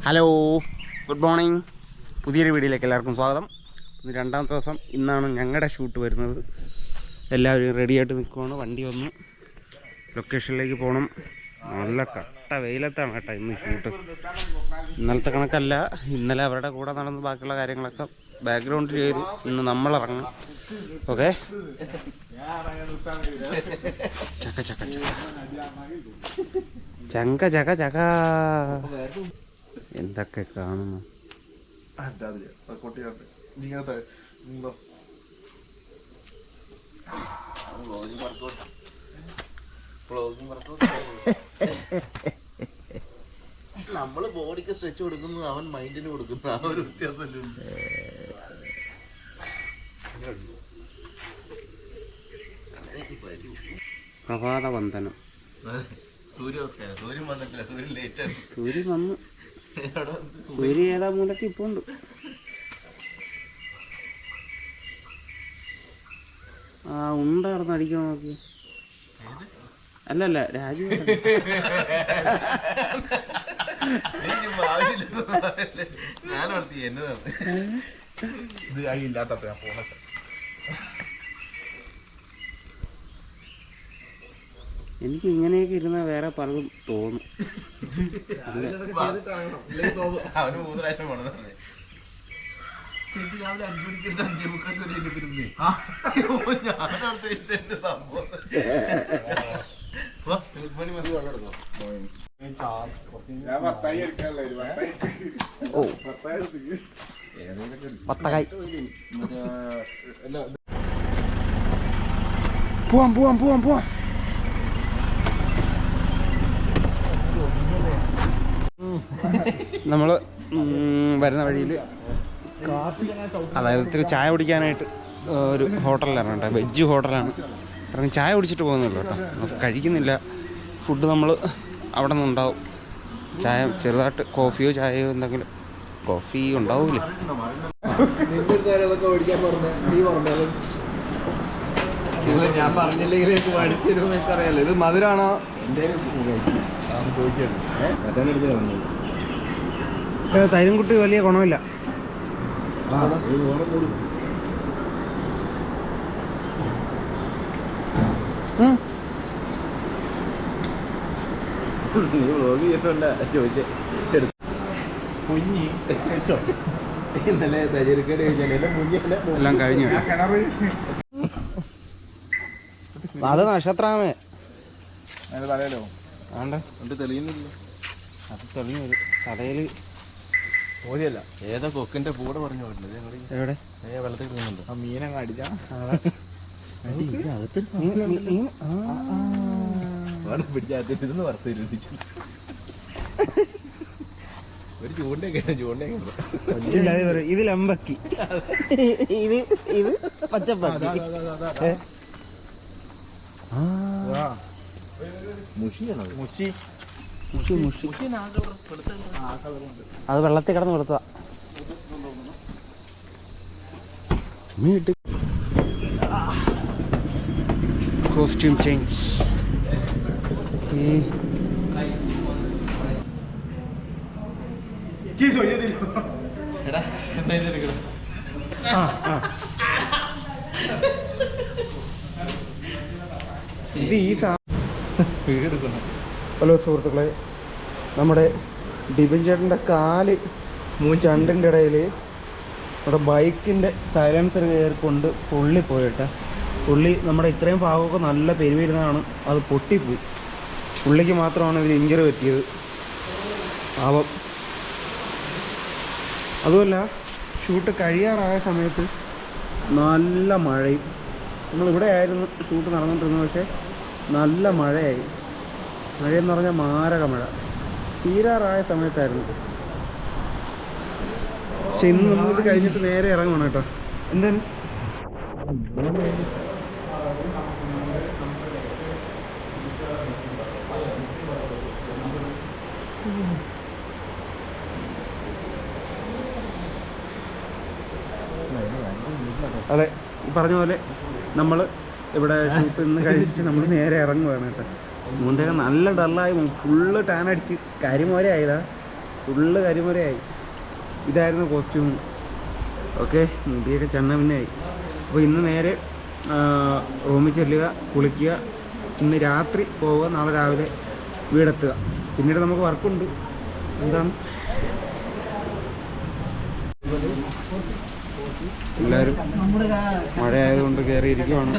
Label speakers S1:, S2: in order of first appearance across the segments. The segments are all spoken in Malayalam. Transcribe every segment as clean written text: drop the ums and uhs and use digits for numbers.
S1: Hello, good morning. പുതിയൊരു വീഡിയോയിലേക്ക് എല്ലാവർക്കും സ്വാഗതം. ഇന്ന് രണ്ടാമത്തെ ദിവസം. ഇന്നാണ് ഞങ്ങളുടെ ഷൂട്ട് വരുന്നത്. എല്ലാവരും റെഡിയായിട്ട് നിൽക്കുവാണ്. വണ്ടി വന്നു, ലൊക്കേഷനിലേക്ക് പോകണം. നല്ല കട്ട വെയിലത്താണ് കേട്ടോ ഇന്ന് ഷൂട്ട്. ഇന്നലത്തെ കണക്കല്ല. ഇന്നലെ അവരുടെ കൂടെ നടന്ന് ബാക്കിയുള്ള കാര്യങ്ങളൊക്കെ ബാക്ക്ഗ്രൗണ്ടിൽ ചെയ്തു. ഇന്ന് നമ്മളിറങ്ങും. ഓക്കെ, ചക്ക ചക്ക ചങ്ക ചക ചക. എന്തൊക്കെ കാണുന്നു.
S2: നമ്മള് ബോഡിക്ക് സ്ട്രെച്ച് കൊടുക്കുന്നു, അവൻ മൈൻഡിന് കൊടുക്കുന്നു. ആ ഒരു വ്യത്യാസമല്ലേ.
S1: പ്രഭാതവന്ദനം.
S2: സൂര്യൻ വന്നിട്ടില്ല, സൂര്യൻ ലേറ്റ്.
S1: സൂര്യൻ വന്നു. സൂര്യൻ ഏതാ മൂലക്ക് ഇപ്പൊ ഉണ്ട്. ആ ഉണ്ടായിരുന്നു അടിക്കാൻ നോക്കി. അല്ലല്ല, രാജു
S2: ഞാനോർത്തി എന്നതാണ് ഇത്. ഇല്ലാത്ത
S1: എനിക്ക് ഇങ്ങനെയൊക്കെ ഇരുന്നാൽ വേറെ പലതും തോന്നും.
S2: അവന് 3 പ്രാവശ്യം പോണെന്ന് പറഞ്ഞു. രാവിലെ 5 മണിക്ക് 5:30 സംഭവം.
S1: പോവാം പോവാം പോവാം പോവാം. നമ്മൾ വരുന്ന വഴിയിൽ അതായത് ഇത്തിരി ചായ കുടിക്കാനായിട്ട് ഒരു ഹോട്ടലിലാണ് കേട്ടോ. വെജ് ഹോട്ടലാണ്. കാരണം ചായ കുടിച്ചിട്ട് പോകുന്നില്ല കേട്ടോ, നമുക്ക് കഴിക്കുന്നില്ല. ഫുഡ് നമ്മൾ അവിടെ നിന്നുണ്ടാവും. ചായ ചെറുതായിട്ട് കോഫിയോ ചായയോ എന്തെങ്കിലും. കോഫി ഉണ്ടാവില്ലേ?
S3: ഞാൻ പറഞ്ഞില്ലെങ്കിൽ അറിയാലോ. ഇത് മധുരാണോ?
S1: തൈരും കുട്ടി വലിയ ഗുണമില്ല. എല്ലാം കഴിഞ്ഞു. അത് നക്ഷത്രാമേ
S2: തെളിയുന്നില്ല.
S1: അത് തെളിഞ്ഞു വരും. കടയിൽ
S2: ഓടിയല്ല, ഏതോ കൊക്കിന്റെ കൂടെ പറഞ്ഞു പോയിട്ടുണ്ട്.
S1: എവിടെ
S2: വെള്ളത്തിൽ പോകുന്നുണ്ട്. ആ മീനങ്ങ് അടിച്ചാ പിടിച്ചാത്തിരുന്ന് വറുത്തിരുന്നു. ഒരു ചൂണ്ടയൊക്കെ
S1: ഇതിൽ അമ്പക്കി, ഇത് ഇത് പച്ചപ്പക്കി. അത് വെള്ളത്തിൽ കിടന്ന് കൊടുത്തതാ. Costume change. ഇത് ഈ ഹലോ സുഹൃത്തുക്കളെ, നമ്മുടെ ഡിബിൻ ചേട്ടൻ്റെ കാല് ചണ്ടിൻ്റെ ഇടയിൽ നമ്മുടെ ബൈക്കിൻ്റെ സൈലൻസർ കയറിക്കൊണ്ട് പൊള്ളിപ്പോയിട്ട് പുള്ളി നമ്മുടെ ഇത്രയും ഭാഗമൊക്കെ നല്ല പെരുവിരുന്നതാണ്, അത് പൊട്ടിപ്പോയി. പുള്ളിക്ക് മാത്രമാണ് ഇതിന് ഇഞ്ചറി പറ്റിയത്. പാവം. അതുമല്ല, ഷൂട്ട് കഴിയാറായ സമയത്ത് നല്ല മഴയും. നമ്മളിവിടെ ആയിരുന്നു ഷൂട്ട് നടന്നിട്ടിരുന്നത്, പക്ഷേ നല്ല മഴയായി. മഴയെന്ന് പറഞ്ഞാൽ മാരക മഴ. തീരാറായ സമയത്തായിരുന്നു. പക്ഷെ ഇന്ന് നമ്മളിത് കഴിഞ്ഞിട്ട് നേരെ ഇറങ്ങണം കേട്ടോ. എന്താണ് അതെ, ഈ പറഞ്ഞ പോലെ നമ്മൾ ഇവിടെ ഷൂട്ട് ഇന്ന് കഴിച്ച് നമ്മൾ നേരെ ഇറങ്ങുകയാണ് കേട്ടോ. മുണ്ടൊക്കെ നല്ല ഡള്ളായി, ഫുള്ള് ടാൻ അടിച്ച് കരിമോരെ ആയതാ. ഫുള്ള് കരിമുരയായി. ഇതായിരുന്നു കോസ്റ്റ്യൂം. ഓക്കെ, മുടിയൊക്കെ ചണ്ണമിന്നായി. അപ്പോൾ ഇന്ന് നേരെ റൂമിൽ ചെല്ലുക, കുളിക്കുക, ഇന്ന് രാത്രി പോവുക, നാളെ രാവിലെ വീടെത്തുക. പിന്നീട് നമുക്ക് വർക്കുണ്ട്. എന്താണ് എല്ലാവരും മഴയായതുകൊണ്ട് കയറിയിരിക്കുവാണ്.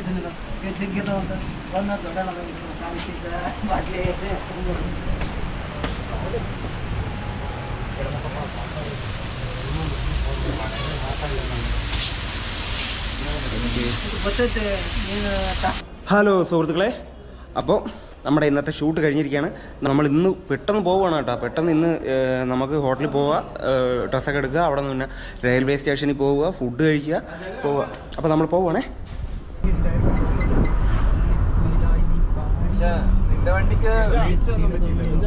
S1: ഹലോ സുഹൃത്തുക്കളെ, അപ്പോൾ നമ്മുടെ ഇന്നത്തെ ഷൂട്ട് കഴിഞ്ഞിരിക്കുകയാണ്. നമ്മൾ ഇന്ന് പെട്ടെന്ന് പോവുകയാണ് കേട്ടോ. പെട്ടെന്ന് ഇന്ന് നമുക്ക് ഹോട്ടലിൽ പോവുക, ഡ്രസ്സൊക്കെ എടുക്കുക, അവിടെ നിന്ന് പിന്നെ റെയിൽവേ സ്റ്റേഷനിൽ പോവുക, ഫുഡ് കഴിക്കുക, പോവുക. അപ്പോൾ നമ്മൾ പോവുകയാണേ.
S3: നിന്റെ വണ്ടിക്ക് വീഴ്ചയൊന്നും പറ്റില്ല.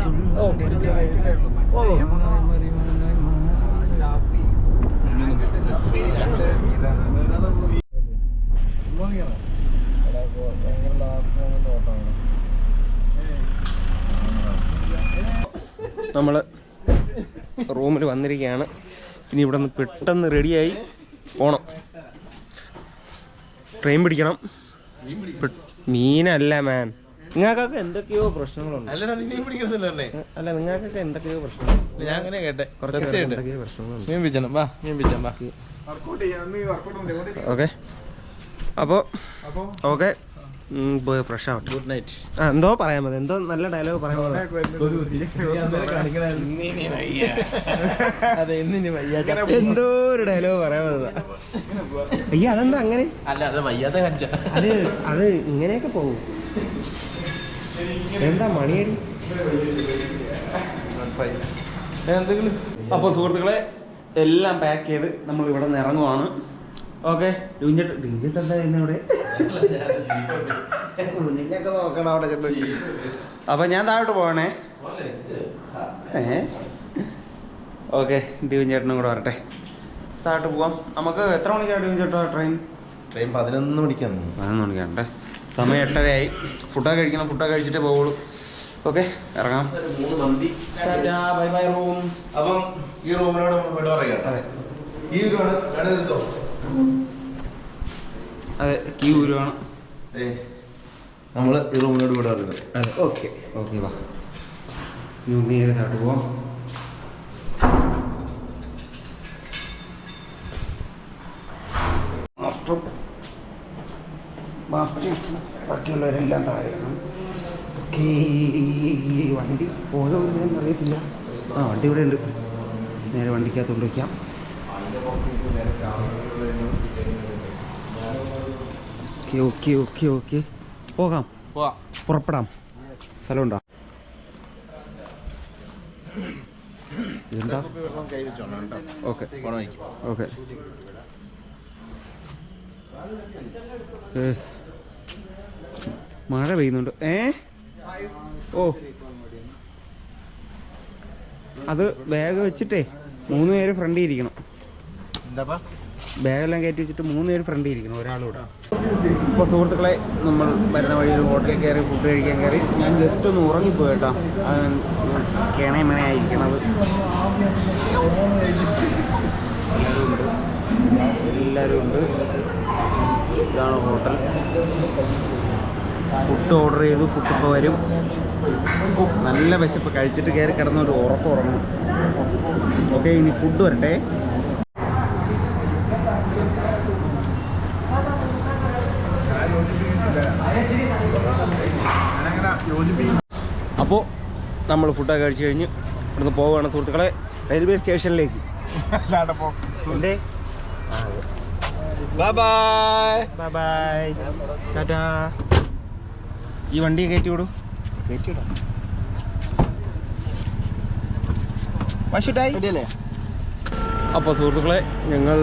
S1: നമ്മൾ റൂമിൽ വന്നിരിക്കുകയാണ്. ഇനി ഇവിടെ നിന്ന് പെട്ടെന്ന് റെഡിയായി പോകണം. ട്രെയിൻ പിടിക്കണം. മീനല്ല മാൻ, നിങ്ങൾക്കൊക്കെ എന്തൊക്കെയോ പ്രശ്നങ്ങളുണ്ട്.
S2: അല്ലടാ, നീ പിടിക്കണമെന്നല്ലേ?
S1: അല്ല, നിങ്ങൾക്കൊക്കെ എന്തൊക്കെയോ പ്രശ്നങ്ങൾ.
S2: ഞാൻ അങ്ങനെ കേട്ടെ,
S1: എന്തൊക്കെയോ പ്രശ്നങ്ങളുണ്ട്.
S2: മീൻ പിടിച്ചണം, വാ മീൻ പിടിച്ചാം, വാ.
S1: ഓക്കെ, അപ്പോൾ ഓക്കെ, പോയി ഫ്രഷ് ആവട്ടെ.
S2: Good night.
S1: എന്തോ പറയാൻ മതി, എന്തോ നല്ല ഡയലോഗ് പറയാൻ മതി.
S2: അതെ, ഇന്നിനി വയ്യാത്ത
S1: എന്തോ ഒരു ഡയലോഗ് പറയാൻ മതി. അയ്യോ, അതെന്താ അങ്ങനെ?
S2: അല്ല, അത് വയ്യാത്ത കാണിച്ച
S1: അത് ഇങ്ങനെയൊക്കെ പോകും. എന്താ മണിയടി?
S2: എന്തെങ്കിലും.
S1: അപ്പോൾ സുഹൃത്തുക്കളെ, എല്ലാം പാക്ക് ചെയ്ത് നമ്മൾ ഇവിടെ നിന്ന് ഇറങ്ങുവാണ്. ഓക്കെ, ഡിഞ്ചിട്ട് എന്താ ഇവിടെ? നിങ്ങൊക്കെ നോക്കണം അവിടെ ചെന്ന്. അപ്പം ഞാൻ താഴോട്ട് പോകണേ. ഓക്കെ, ഡിവിൻ ചേട്ടനും കൂടെ വരട്ടെ. താഴോട്ട് പോവാം. നമുക്ക് എത്ര മണിക്കാണ് ഡിവിൻ ചേട്ടാ ട്രെയിൻ?
S2: 11 മണിക്കാണ്.
S1: 11 മണിക്കാണ്. സമയം 8:30 ഫുഡൊക്കെ കഴിക്കണം. ഫുഡൊക്കെ കഴിച്ചിട്ടേ പോവുള്ളൂ. ഓക്കെ, ഇറങ്ങാം.
S2: 3 മന്തി.
S1: Bye bye room.
S2: അപ്പം ഈ റൂമിനോട് വിട പറയാം.
S1: അതെ,
S2: ഈ റൂമാണ് എടുത്തോ.
S1: അതെ, കീ ഊരുവാണ്.
S2: നമ്മൾ ഈ റൂമിനോട് വിട പറയുന്നത്.
S1: അതെ, ഓക്കെ ഓക്കെ, വാ. നേരെ താഴോട്ട് പോവാം. ബാക്കിയുള്ളവരെല്ലാം താഴെയാണ്. ഓക്കെ, വണ്ടി ഓരോ ഇല്ലെന്ന് അറിയത്തില്ല. വണ്ടി ഇവിടെ ഉണ്ട്. നേരെ വണ്ടിക്കകത്ത് കൊണ്ടുവയ്ക്കാം. ഓക്കെ ഓക്കെ ഓക്കെ ഓക്കെ, പോകാം, പുറപ്പെടാം. സ്ഥലമുണ്ടോ? ഇതെന്താ? Okay okay. മഴ പെയ്യുന്നുണ്ട്. ഓ, അത് ബാഗ് വെച്ചിട്ടേ 3 പേര് ഫ്രണ്ടിൽ ഇരിക്കണം. ബാഗെല്ലാം കയറ്റി വെച്ചിട്ട് 3 പേര് ഫ്രണ്ടിൽ ഇരിക്കണം, ഒരാളൂടെ. ഇപ്പോൾ സുഹൃത്തുക്കളെ, നമ്മൾ വരുന്ന വഴി ഒരു ഹോട്ടലിൽ കയറി ഫുഡ് കഴിക്കാൻ കയറി. ഞാൻ ജസ്റ്റ് ഒന്ന് ഉറങ്ങിപ്പോയി കേട്ടോ. കിണമണയായിരിക്കണത്. എല്ലാവരും ഉണ്ട്. ഇതാണ് ഹോട്ടൽ. ഫുഡ് ഓർഡർ ചെയ്തു. ഫുഡ് ഇപ്പോൾ വരും. നല്ല വിശപ്പ്. കഴിച്ചിട്ട് കയറി കിടന്നൊരു ഉറങ്ങും. ഓക്കെ, ഇനി ഫുഡ് വരട്ടെ. അപ്പോൾ നമ്മൾ ഫുഡൊക്കെ കഴിച്ച് കഴിഞ്ഞ് ഇവിടുന്ന് പോവുകയാണ് സുഹൃത്തുക്കളെ, റെയിൽവേ സ്റ്റേഷനിലേക്ക്. ബൈ ടാറ്റാ. ഈ വണ്ടി കയറ്റി വിടൂ. കയറ്റിവിടാം. അപ്പോൾ സുഹൃത്തുക്കളെ, ഞങ്ങൾ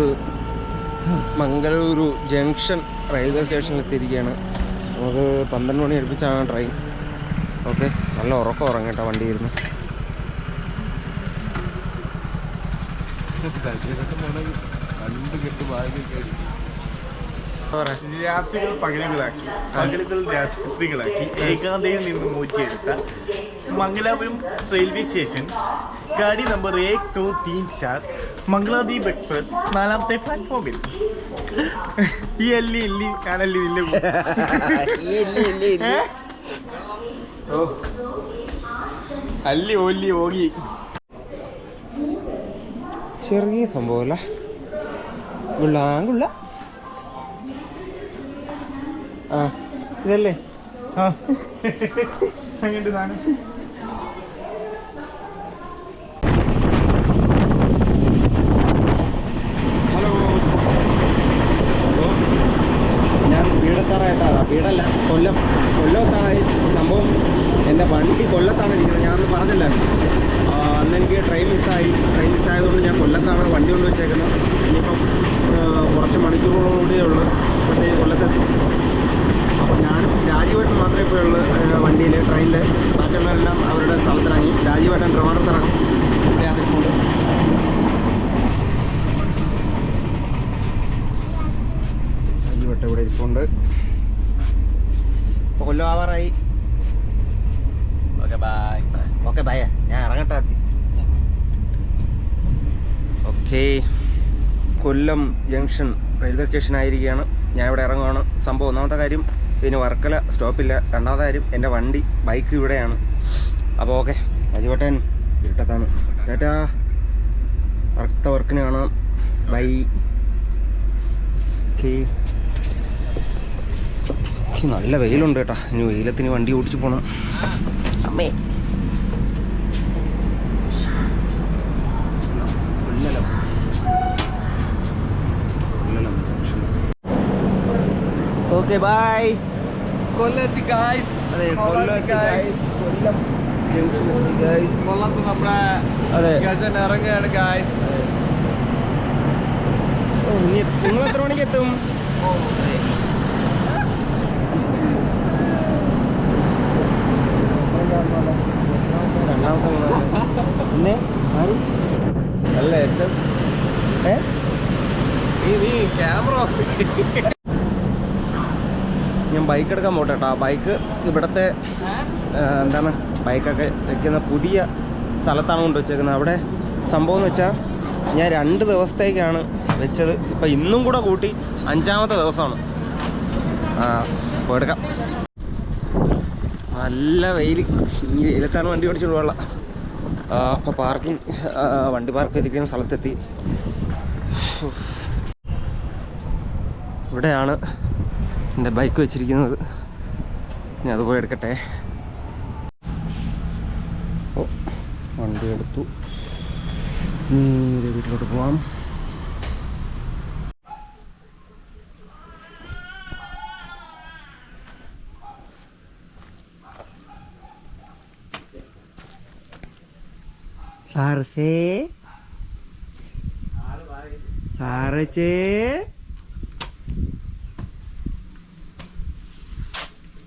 S1: മംഗളൂരു ജംഗ്ഷൻ റെയിൽവേ സ്റ്റേഷനിൽ എത്തിയിരിക്കുകയാണ്. നമുക്ക് 12 മണി അടുപ്പിച്ചാണ് ട്രെയിൻ. ഓക്കെ, നല്ല ഉറക്കം ഉറങ്ങേട്ടോ വണ്ടിയിരുന്ന്.
S4: രാത്രികൾ പകലുകളാക്കി, പകലുകൾ രാത്രികളാക്കി ഏകാന്തയിൽ നിന്ന് മോചിയെടുത്ത മംഗലാപുരം റെയിൽവേ സ്റ്റേഷൻ
S2: ഗാഡി നമ്പർ 1 2 3 4 മംഗളാദ്വീപ് എക്സ്പ്രസ് 4ാമത്തെ പ്ലാറ്റ്ഫോമിൽ. ഈ അല്ലി ഇല്ലി ഞാനല്ലി ഇല്ല. ഓ അല്ലി ഓല്ലി ഓകി.
S1: ചെറിയ സംഭവമല്ല, ഗുള്ളാങ്കുള്ള. ആ ഇതല്ലേ?
S2: ആ അങ്ങോട്ട് സാധനം.
S1: ഹലോ, ഞാൻ വീടെത്താറായിട്ടാണ്. വീടല്ല, കൊല്ലത്താറായി. സംഭവം എൻ്റെ വണ്ടി കൊല്ലത്താണ് ഇരിക്കുന്നത്. ഞാനൊന്ന് പറഞ്ഞില്ല, അന്ന് എനിക്ക് ട്രെയിൻ മിസ്സായതുകൊണ്ട് ഞാൻ കൊല്ലത്താണ് വണ്ടി കൊണ്ട് വെച്ചേക്കുന്നത്. ഇനിയിപ്പം കുറച്ച് മണിക്കൂറുകളോടെ ഉള്ളൂ ഇപ്പോഴത്തേക്ക് കൊല്ലത്തെത്തും. അപ്പോൾ ഞാനും രാജീവേട്ടൻ മാത്രമേ ഇപ്പോൾ ഉള്ളൂ വണ്ടിയിൽ, ട്രെയിനിൽ. ബാക്കിയുള്ളവരെല്ലാം അവരുടെ സ്ഥലത്തിറങ്ങി. രാജീവേട്ടൻ ട്രിവാൻഡ്രത്തിറങ്ങും. ഇവിടെ അതിരിപ്പുണ്ട്. രാജീവേട്ടൻ ഇവിടെ ഇരിപ്പുണ്ട്. ഇപ്പോൾ കൊല്ലം ആവാറായി. Okay bye. ഞാൻ ഇറങ്ങട്ടെ. ഓക്കെ, കൊല്ലം ജംഗ്ഷൻ റെയിൽവേ സ്റ്റേഷൻ ആയിരിക്കുകയാണ്. ഞാൻ ഇവിടെ ഇറങ്ങുകയാണ്. സംഭവം ഒന്നാമത്തെ കാര്യം, ഇതിന് വർക്കല സ്റ്റോപ്പില്ല. രണ്ടാമത്തെ കാര്യം, എൻ്റെ ബൈക്ക് ഇവിടെയാണ്. അപ്പോൾ ഓക്കെ, അജിവട്ടൻ ഇരുട്ടത്താണ്. ചേട്ടാ, അടുത്ത വർക്കിന് കാണാം. ബൈ. ഓക്കെ, നല്ല വെയിലുണ്ട് കേട്ടോ. ഇനി വെയിലത്തിന് വണ്ടി ഓടിച്ച് പോകണം. അമ്മേ, ഓക്കെ ബൈ.
S3: കൊല്ലത്തി ഗായ്സ്.
S1: കൊല്ലം ജംഗ്ഷനെത്തി ഗൈസ്.
S3: കൊല്ലത്ത് നമ്മുടെ ഗജൻ ഇറങ്ങുകയാണ് ഗായ്സ്.
S1: നിങ്ങൾ എത്ര മണിക്ക് എത്തും? രണ്ടാമത്തെ പിന്നെ അല്ല ഏറ്റവും
S3: ക്യാമറ
S1: ഞാൻ ബൈക്ക് എടുക്കാൻ പോട്ടെ കേട്ടോ. ബൈക്ക് ഇവിടുത്തെ എന്താണ്, ബൈക്കൊക്കെ വെക്കുന്ന പുതിയ സ്ഥലത്താണ് കൊണ്ട് വെച്ചേക്കുന്നത്. അവിടെ സംഭവം എന്ന് വെച്ചാൽ ഞാൻ 2 ദിവസത്തേക്കാണ് വെച്ചത്. ഇപ്പം ഇന്നും കൂടെ കൂട്ടി 5ാമത്തെ ദിവസമാണ്. പോയെടുക്കാം. നല്ല വെയിൽ. ഈ വെയിലത്താണ് വണ്ടി ഓടിച്ചുകൊണ്ട് പോകാനുള്ള. അപ്പോൾ വണ്ടി പാർക്ക് ചെയ്തിരിക്കുന്ന സ്ഥലത്തെത്തി. ഇവിടെയാണ് എൻ്റെ ബൈക്ക് വെച്ചിരിക്കുന്നത്. ഞാൻ അത് പോയി എടുക്കട്ടെ. ഓ, വണ്ടി എടുത്തു. നേരെ വീട്ടിലോട്ട് പോവാം.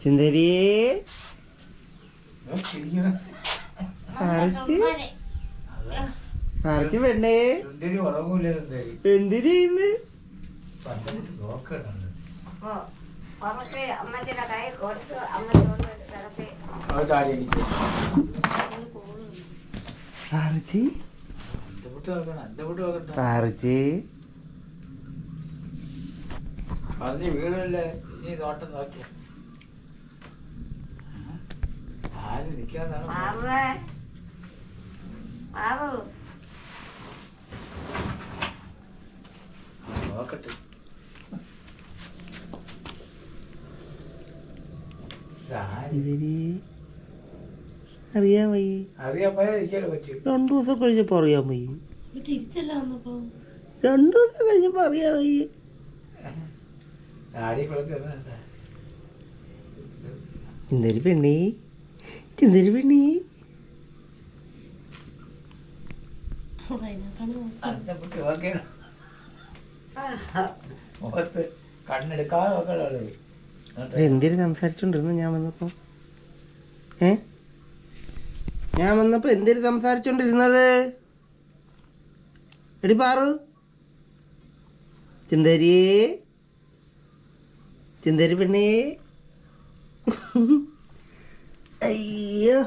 S1: ചിന്തരി പെണ്ണേ, എന്തിന്
S3: വീടല്ലേ നീ നോട്ടം നോക്കിയ ആര് നിൽക്കാന്നാണ് നോക്കട്ടെ.
S1: അറിയാൻ വയ്യ.
S3: അറിയാൻ പോയാൽ ഇരിക്കാനോ പറ്റും.
S1: 2 ദിവസം കഴിഞ്ഞപ്പോ അറിയാൻ വയ്യ. 2 ദിവസം കഴിഞ്ഞപ്പോ അറിയാൻ വയ്യ. ചിന്തരി പെണ്ണി, ചിന്തരി പെണ്ണി. എന്തിനു സംസാരിച്ചോണ്ടിരുന്നു ഞാൻ വന്നപ്പോ? ഞാൻ വന്നപ്പോ എന്തിനു സംസാരിച്ചോണ്ടിരുന്നത്? എടി പാറു, ചിന്തരി, ചിന്തരി പെണ്ണേ. അയ്യോ.